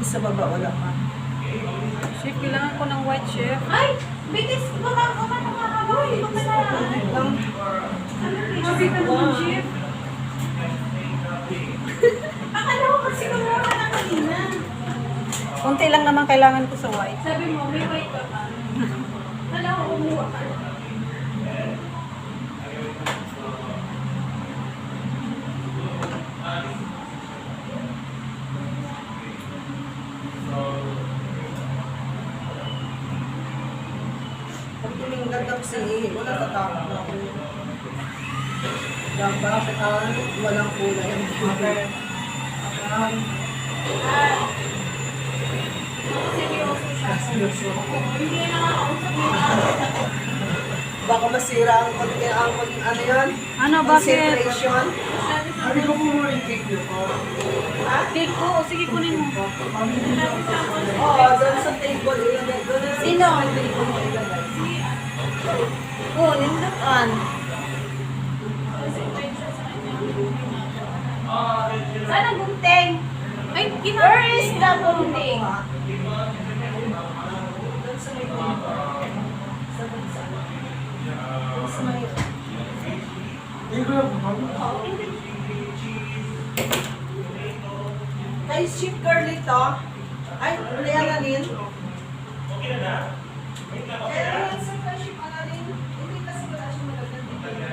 Sa baba, wala pa. Chef, kailangan ko ng white, chef. Ay! Bitis! Baka nakakabaw. Baka na. Sabi ka naman, chef. Akala ko kasi kumuha ka na kanina. Kunti lang naman kailangan ko sa white. Sabi mo, may white ka pa. Akala ko kumuha ka. Pag tuminggan na kasi, wala tatakot na ako. Bakit walang kulay ang buhay? Seryoso siya. Hindi na nakakausap niya. Baka masira ang ano yun? Ano, bakit? Concentration. Sabi ko po muna yung cake niyo po. Cake ko. O, sige, kunin mo. Oo, doon sa table. Doon na Sino? sa table mo ilagay. Oo, nindukan. Sana gunting. Ay, Where is the gunting? Doon sa may table. Sa bansa. Doon sa may... Hindi ko lang po. Kay Chef Girl ito. Ay, Alanin. Ayan, sa kay Chef Alanin. Hindi kasi wala siya magaganda.